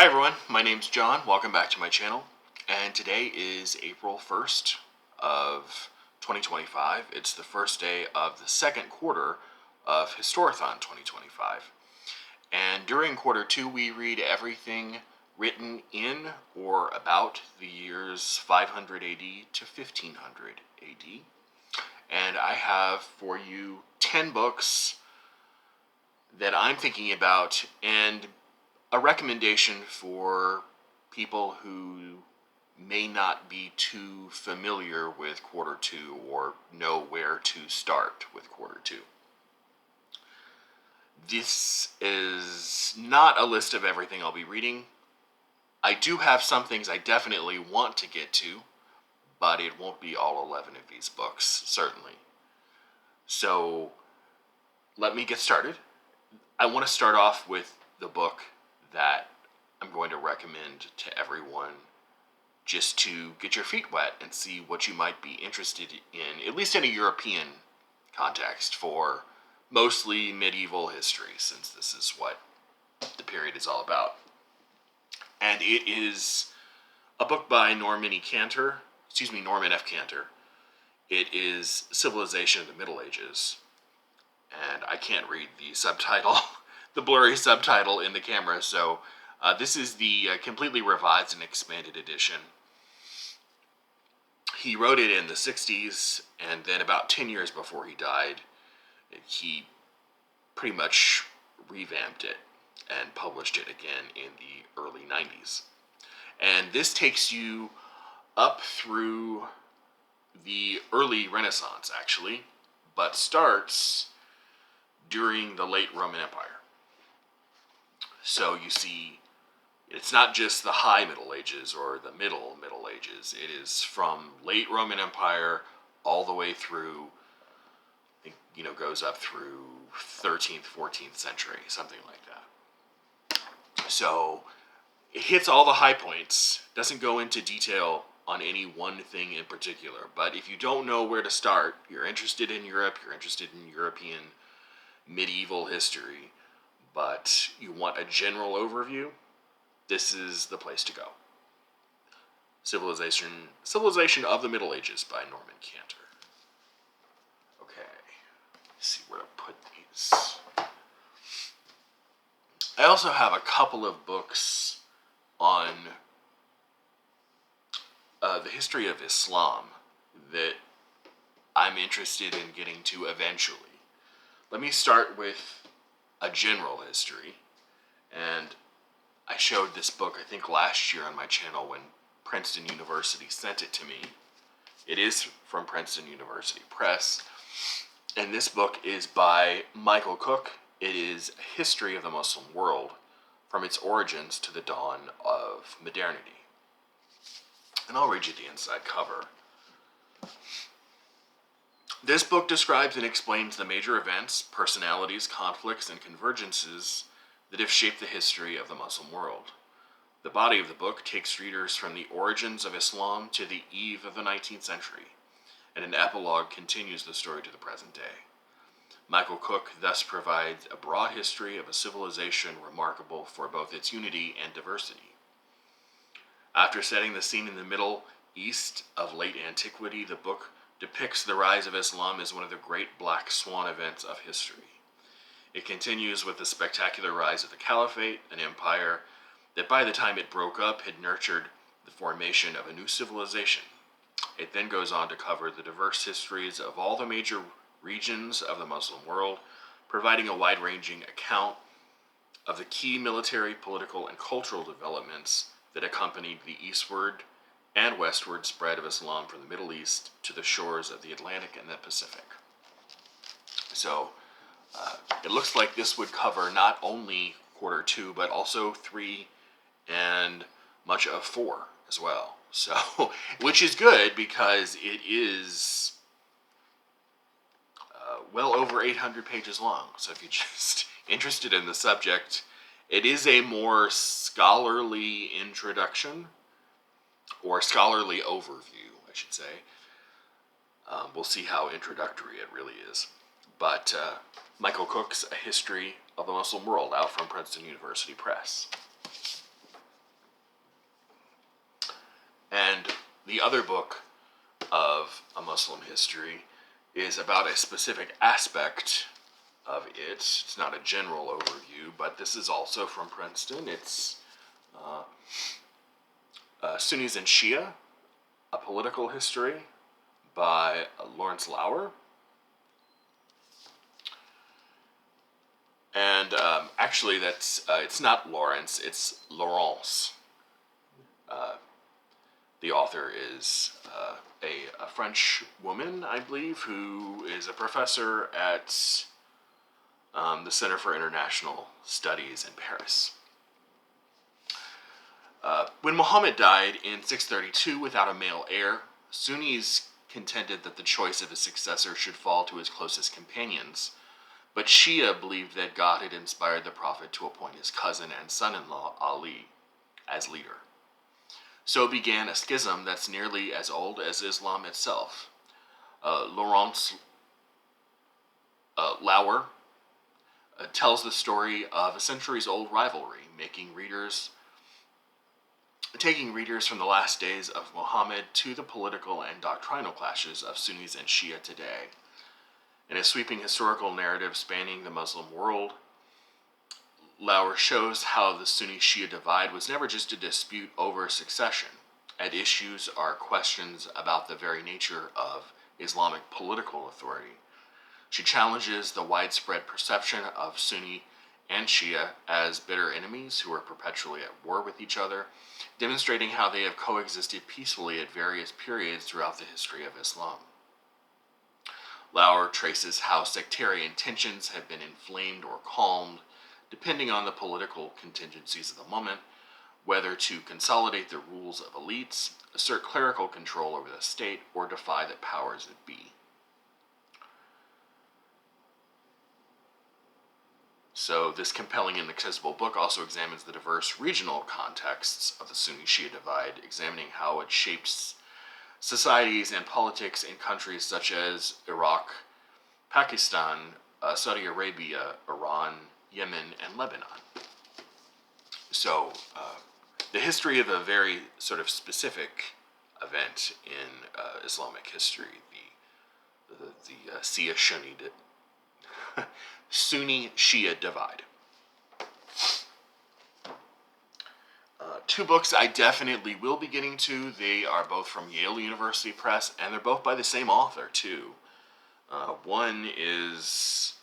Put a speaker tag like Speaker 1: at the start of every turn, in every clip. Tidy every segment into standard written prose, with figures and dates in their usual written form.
Speaker 1: Hi everyone, my name's John. Welcome back to my channel. And today is April 1st of 2025. It's the first day of the second quarter of Historathon 2025. And during quarter two, we read everything written in or about the years 500 AD to 1500 AD. And I have for you 10 books that I'm thinking about and a recommendation for people who may not be too familiar with quarter two or know where to start with quarter two. This is not a list of everything I'll be reading. I do have some things I definitely want to get to, but it won't be all 11 of these books, certainly. So let me get started. I want to start off with the book that I'm going to recommend to everyone just to get your feet wet and see what you might be interested in, at least in a European context, for mostly medieval history, since this is what the period is all about. And it is a book by Norman F. Cantor. It is Civilization of the Middle Ages. And I can't read the subtitle, the blurry subtitle in the camera, so this is the completely revised and expanded edition. He wrote it in the 60s, and then about 10 years before he died, he pretty much revamped it and published it again in the early 90s. And this takes you up through the early Renaissance, actually, but starts during the late Roman Empire. So you see, it's not just the high Middle Ages or the Middle Ages. It is from late Roman Empire all the way through, I think, goes up through 13th, 14th century, something like that. So it hits all the high points, doesn't go into detail on any one thing in particular. But if you don't know where to start, you're interested in Europe, you're interested in European medieval history, but you want a general overview, this is the place to go. Civilization of the Middle Ages by Norman Cantor. Okay, let's see where to put these. I also have a couple of books on the history of Islam that I'm interested in getting to eventually. Let me start with a general history, and I showed this book, I think, last year on my channel when Princeton University sent it to me. It is from Princeton University Press, and this book is by Michael Cook. It is a history of the Muslim world, from its origins to the dawn of modernity. And I'll read you the inside cover. This book describes and explains the major events, personalities, conflicts, and convergences that have shaped the history of the Muslim world. The body of the book takes readers from the origins of Islam to the eve of the 19th century, and an epilogue continues the story to the present day. Michael Cook thus provides a broad history of a civilization remarkable for both its unity and diversity. After setting the scene in the Middle East of late antiquity, the book depicts the rise of Islam as one of the great black swan events of history. It continues with the spectacular rise of the Caliphate, an empire that by the time it broke up had nurtured the formation of a new civilization. It then goes on to cover the diverse histories of all the major regions of the Muslim world, providing a wide-ranging account of the key military, political, and cultural developments that accompanied the eastward and westward spread of Islam from the Middle East to the shores of the Atlantic and the Pacific. So it looks like this would cover not only quarter two, but also 3 and much of 4 as well. So, which is good because it is well over 800 pages long. So if you're just interested in the subject, it is a more scholarly introduction, or scholarly overview, I should say. We'll see how introductory it really is. But Michael Cook's A History of the Muslim World, out from Princeton University Press. And the other book of a Muslim history is about a specific aspect of it. It's not a general overview, but this is also from Princeton. It's Sunnis and Shia, A Political History by Lawrence Lauer. And actually, it's not Lawrence, it's Laurence. The author is a French woman, I believe, who is a professor at the Center for International Studies in Paris. When Muhammad died in 632 without a male heir, Sunnis contended that the choice of his successor should fall to his closest companions, but Shia believed that God had inspired the prophet to appoint his cousin and son-in-law, Ali, as leader. So began a schism that's nearly as old as Islam itself. Laurence Lauer tells the story of a centuries-old rivalry, taking readers from the last days of Muhammad to the political and doctrinal clashes of Sunnis and Shia today. In a sweeping historical narrative spanning the Muslim world, Lauer shows how the Sunni-Shia divide was never just a dispute over succession. At issues are questions about the very nature of Islamic political authority. She challenges the widespread perception of Sunni and Shia as bitter enemies who are perpetually at war with each other, demonstrating how they have coexisted peacefully at various periods throughout the history of Islam. Lauer traces how sectarian tensions have been inflamed or calmed, depending on the political contingencies of the moment, whether to consolidate the rules of elites, assert clerical control over the state, or defy the powers that be. So this compelling and accessible book also examines the diverse regional contexts of the Sunni-Shia divide, examining how it shapes societies and politics in countries such as Iraq, Pakistan, Saudi Arabia, Iran, Yemen, and Lebanon. So the history of a very sort of specific event in Islamic history, the Sunni-Shia divide. Two books I definitely will be getting to. They are both from Yale University Press, and they're both by the same author, too. One is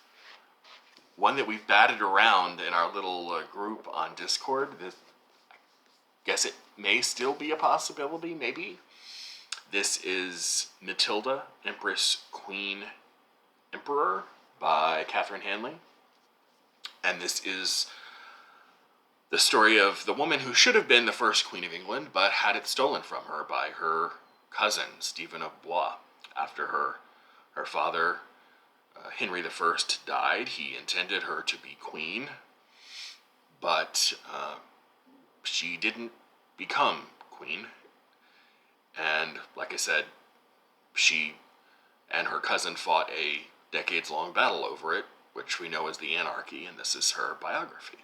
Speaker 1: one that we've batted around in our little group on Discord. I guess it may still be a possibility, maybe. This is Matilda, Empress, Queen, Emperor by Catherine Hanley. And this is the story of the woman who should have been the first Queen of England, but had it stolen from her by her cousin, Stephen of Blois. After her father, Henry I, died, he intended her to be queen, but she didn't become queen. And like I said, she and her cousin fought a decades-long battle over it, which we know as the Anarchy, and this is her biography.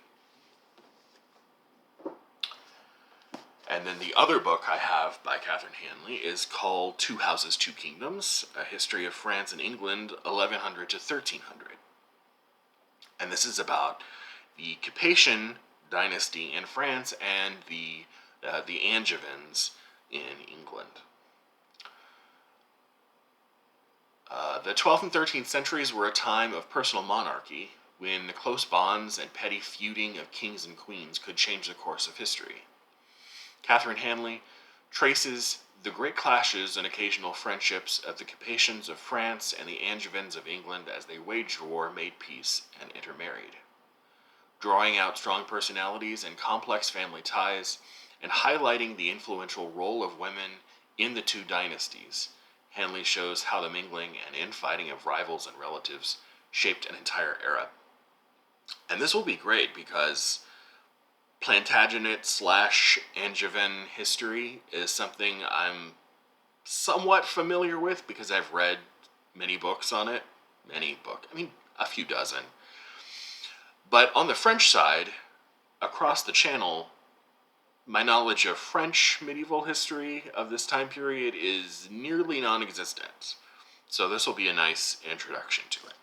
Speaker 1: And then the other book I have by Catherine Hanley is called Two Houses, Two Kingdoms, A History of France and England, 1100 to 1300. And this is about the Capetian dynasty in France and the Angevins in England. The 12th and 13th centuries were a time of personal monarchy, when the close bonds and petty feuding of kings and queens could change the course of history. Catherine Hanley traces the great clashes and occasional friendships of the Capetians of France and the Angevins of England as they waged war, made peace, and intermarried. Drawing out strong personalities and complex family ties, and highlighting the influential role of women in the two dynasties, Hanley shows how the mingling and infighting of rivals and relatives shaped an entire era. And this will be great because Plantagenet / Angevin history is something I'm somewhat familiar with because I've read many books on it. A few dozen. But on the French side, across the channel, my knowledge of French medieval history of this time period is nearly non-existent. So this will be a nice introduction to it.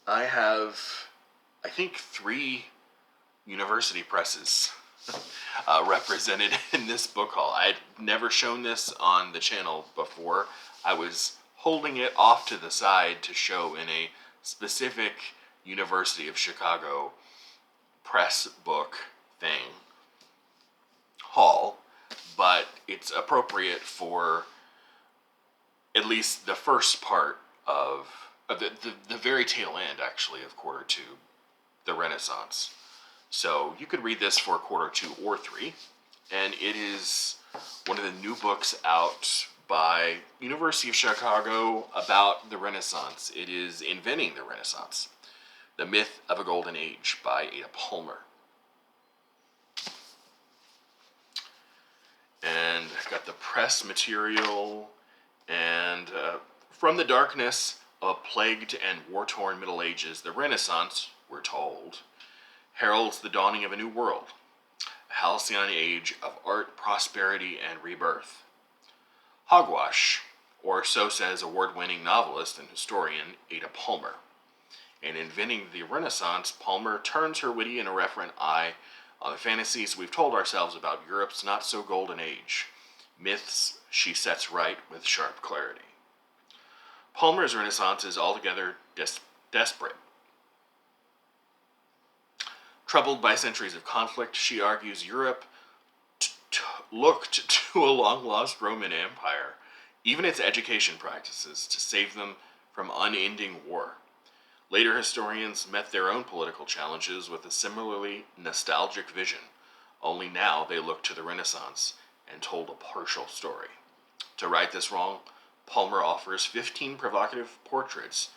Speaker 1: I have, I think, 3 university presses represented in this book haul. I'd never shown this on the channel before. I was holding it off to the side to show in a specific University of Chicago press book thing haul, but it's appropriate for at least the first part of the very tail end, actually, of quarter 2, the Renaissance. So you could read this for quarter 2 or 3, and it is one of the new books out by University of Chicago about the Renaissance. It is Inventing the Renaissance, The Myth of a Golden Age by Ada Palmer. And I've got the press material, and from the darkness of a plagued and war-torn Middle Ages, the Renaissance, we're told, heralds the dawning of a new world, a halcyon age of art, prosperity, and rebirth. Hogwash, or so says award-winning novelist and historian Ada Palmer. In Inventing the Renaissance, Palmer turns her witty and irreverent eye on the fantasies we've told ourselves about Europe's not-so-golden age. Myths she sets right with sharp clarity. Palmer's Renaissance is altogether desperate. Troubled by centuries of conflict, she argues Europe looked to a long-lost Roman Empire, even its education practices, to save them from unending war. Later historians met their own political challenges with a similarly nostalgic vision, only now they looked to the Renaissance and told a partial story. To right this wrong, Palmer offers 15 provocative portraits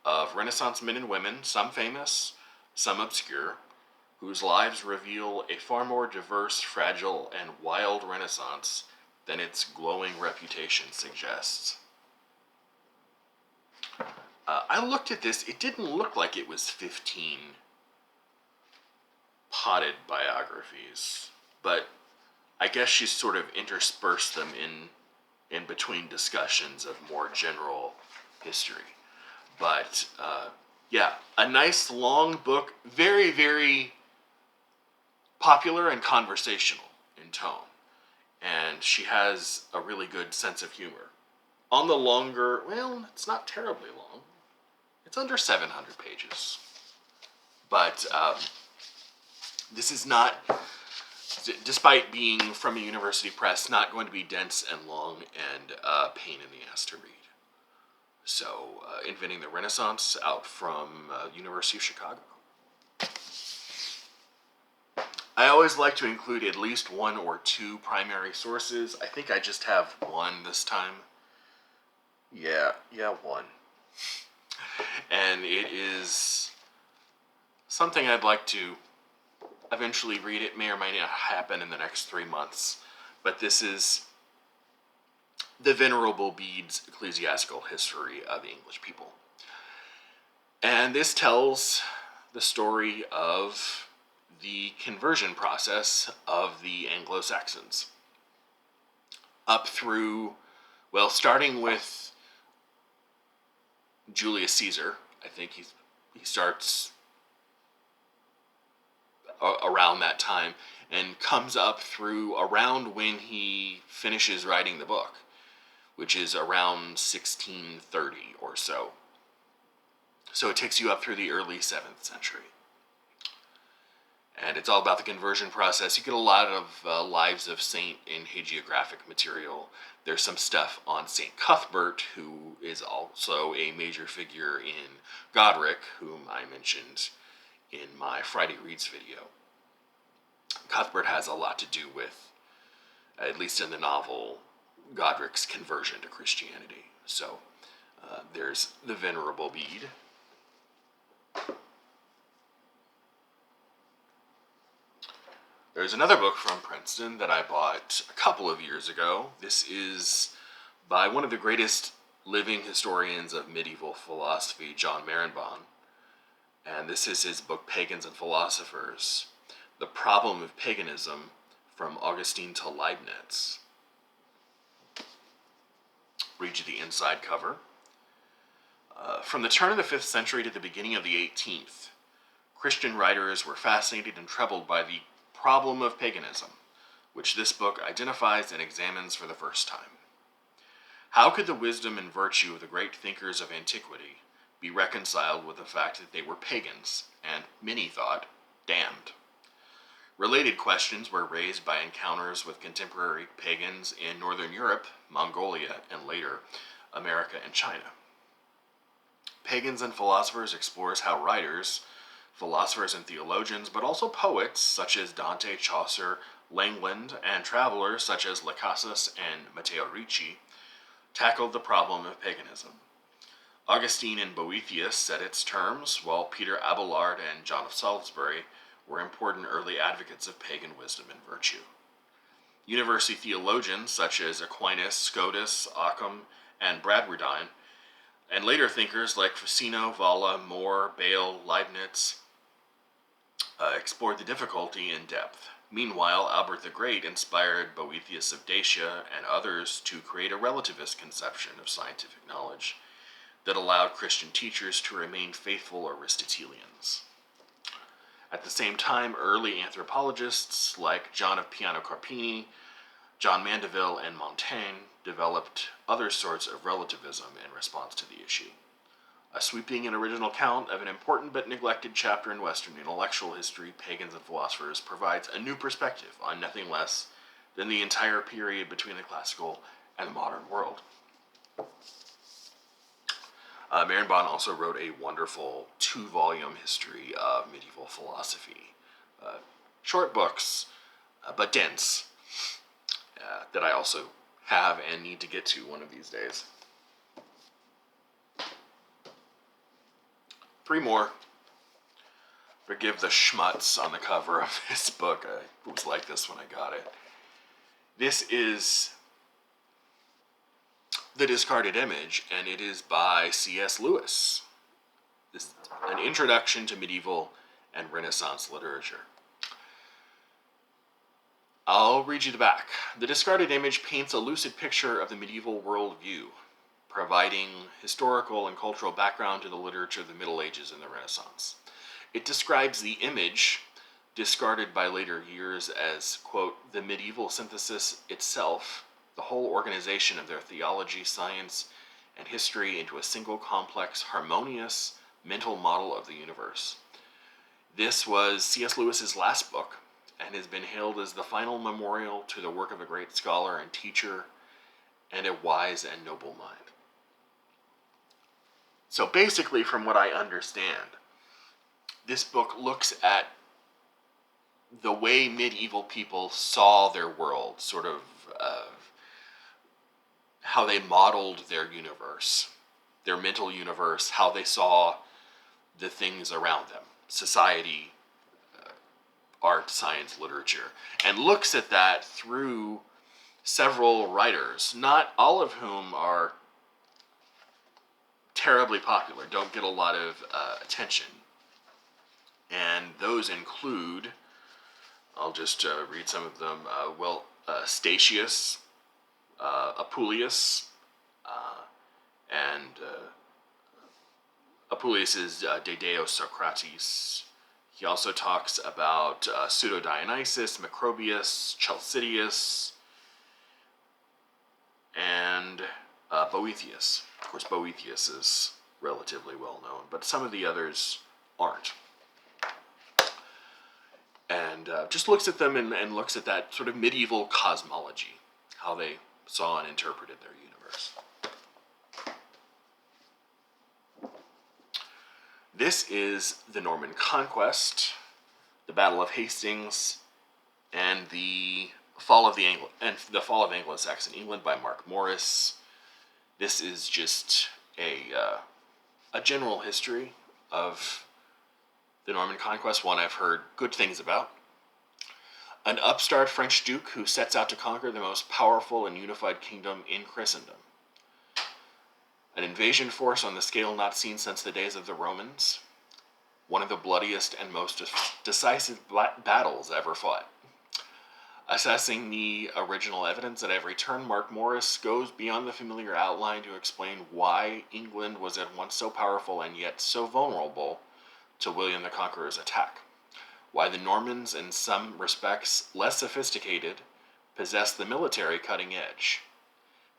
Speaker 1: of Renaissance men and women, some famous, some obscure, whose lives reveal a far more diverse, fragile, and wild Renaissance than its glowing reputation suggests. I looked at this, it didn't look like it was 15 potted biographies, but I guess she sort of interspersed them in between discussions of more general history. But yeah, a nice long book, very, very popular and conversational in tone. And she has a really good sense of humor. On the longer, well, it's not terribly long. It's under 700 pages. But this is not, despite being from a university press, not going to be dense and long and a pain in the ass to read. So, Inventing the Renaissance, out from University of Chicago. I always like to include at least 1 or 2 primary sources. I think I just have 1 this time. Yeah, 1. And it is something I'd like to eventually read. It may or may not happen in the next 3 months. But this is The Venerable Bede's Ecclesiastical History of the English People. And this tells the story of the conversion process of the Anglo-Saxons. Up through, well, starting with Julius Caesar. I think he starts around that time and comes up through around when he finishes writing the book, which is around 1630 or so. So it takes you up through the early 7th century. And it's all about the conversion process. You get a lot of lives of saint in hagiographic material. There's some stuff on St. Cuthbert, who is also a major figure in Godric, whom I mentioned in my Friday Reads video. Cuthbert has a lot to do with, at least in the novel, Godric's conversion to Christianity. So there's The Venerable Bede. There's another book from Princeton that I bought a couple of years ago. This is by one of the greatest living historians of medieval philosophy, John Marenbaum. And this is his book, Pagans and Philosophers: The Problem of Paganism, from Augustine to Leibniz. Read you the inside cover. From the turn of the 5th century to the beginning of the 18th, Christian writers were fascinated and troubled by the problem of paganism, which this book identifies and examines for the first time. How could the wisdom and virtue of the great thinkers of antiquity be reconciled with the fact that they were pagans, and, many thought, damned? Related questions were raised by encounters with contemporary pagans in Northern Europe, Mongolia, and later, America and China. Pagans and Philosophers explores how writers, philosophers and theologians, but also poets such as Dante, Chaucer, Langland, and travelers such as Lacassus and Matteo Ricci, tackled the problem of paganism. Augustine and Boethius set its terms, while Peter Abelard and John of Salisbury were important early advocates of pagan wisdom and virtue. University theologians such as Aquinas, Scotus, Occam, and Bradwardine, and later thinkers like Ficino, Valla, More, Bale, Leibniz, explored the difficulty in depth. Meanwhile, Albert the Great inspired Boethius of Dacia and others to create a relativist conception of scientific knowledge that allowed Christian teachers to remain faithful Aristotelians. At the same time, early anthropologists like John of Piano Carpini, John Mandeville, and Montaigne developed other sorts of relativism in response to the issue. A sweeping and original account of an important but neglected chapter in Western intellectual history, Pagans and Philosophers, provides a new perspective on nothing less than the entire period between the classical and the modern world. Marenbahn also wrote a wonderful 2-volume history of medieval philosophy. Short books, but dense, that I also have and need to get to one of these days. 3 more. Forgive the schmutz on the cover of this book. I was like this when I got it. This is The Discarded Image, and it is by C.S. Lewis. This is an introduction to medieval and Renaissance literature. I'll read you the back. The Discarded Image paints a lucid picture of the medieval worldview, providing historical and cultural background to the literature of the Middle Ages and the Renaissance. It describes the image, discarded by later years as, quote, the medieval synthesis itself, the whole organization of their theology, science, and history into a single complex, harmonious mental model of the universe. This was C.S. Lewis's last book, and has been hailed as the final memorial to the work of a great scholar and teacher, and a wise and noble mind. So basically, from what I understand, this book looks at the way medieval people saw their world, sort of how they modeled their universe, their mental universe, how they saw the things around them, society, art, science, literature, and looks at that through several writers, not all of whom are terribly popular, don't get a lot of attention. And those include, I'll just read some of them, Statius, Apuleius, and Apuleius is De Deo Socrates. He also talks about Pseudo-Dionysius, Macrobius, Chalcidius, and Boethius. Of course, Boethius is relatively well known, but some of the others aren't. And just looks at them and looks at that sort of medieval cosmology, how they saw and interpreted their universe. This is the Norman Conquest, the Battle of Hastings, and the fall of Anglo-Saxon England by Mark Morris. This is just a general history of the Norman Conquest, one I've heard good things about. An upstart French duke who sets out to conquer the most powerful and unified kingdom in Christendom. An invasion force on the scale not seen since the days of the Romans. one of the bloodiest and most decisive battles ever fought. Assessing the original evidence at every turn, Mark Morris goes beyond the familiar outline to explain why England was at once so powerful and yet so vulnerable to William the Conqueror's attack. Why the Normans, in some respects less sophisticated, possessed the military cutting edge.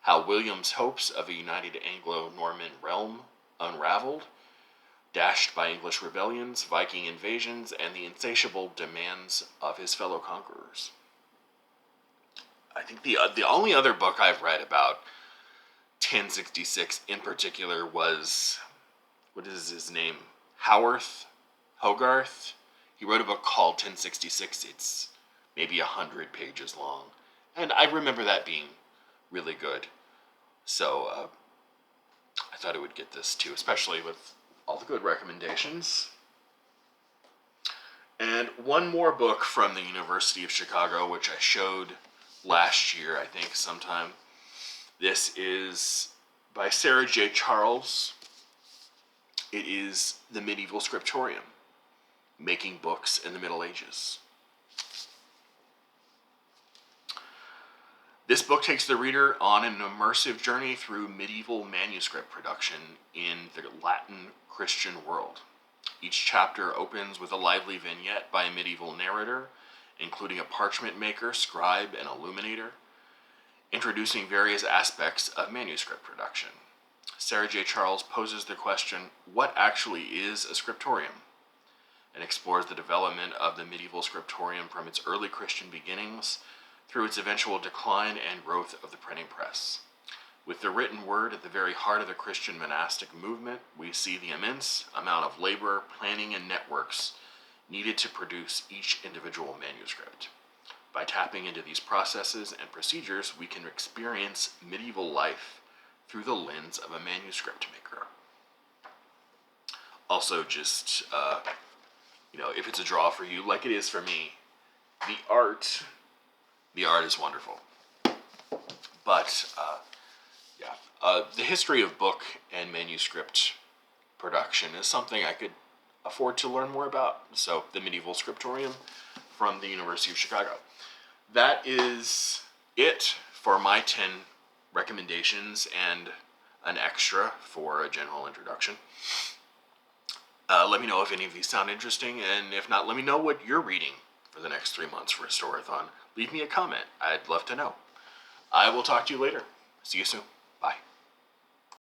Speaker 1: How William's hopes of a united Anglo-Norman realm unraveled, dashed by English rebellions, Viking invasions, and the insatiable demands of his fellow conquerors. I think the only other book I've read about 1066 in particular was, what is his name? Hogarth. He wrote a book called 1066. It's maybe 100 pages long. And I remember that being really good. So I thought I would get this too, especially with all the good recommendations. And one more book from the University of Chicago, which I showed last year, I think, sometime. This is by Sarah J. Charles. It is The Medieval Scriptorium, Making Books in the Middle Ages. This book takes the reader on an immersive journey through medieval manuscript production in the Latin Christian world. Each chapter opens with a lively vignette by a medieval narrator, including a parchment maker, scribe, and illuminator, introducing various aspects of manuscript production. Sarah J. Charles poses the question, what actually is a scriptorium? And explores the development of the medieval scriptorium from its early Christian beginnings through its eventual decline and growth of the printing press. With the written word at the very heart of the Christian monastic movement, we see the immense amount of labor, planning, and networks needed to produce each individual manuscript. By tapping into these processes and procedures, we can experience medieval life through the lens of a manuscript maker. Also, just, if it's a draw for you, like it is for me, the art is wonderful. But, the history of book and manuscript production is something I could afford to learn more about. So, the Medieval Scriptorium from the University of Chicago. That is it for my 10 recommendations and an extra for a general introduction. Let me know if any of these sound interesting, and if not, let me know what you're reading for the next 3 months for Historathon. Leave me a comment. I'd love to know. I will talk to you later. See you soon. Bye.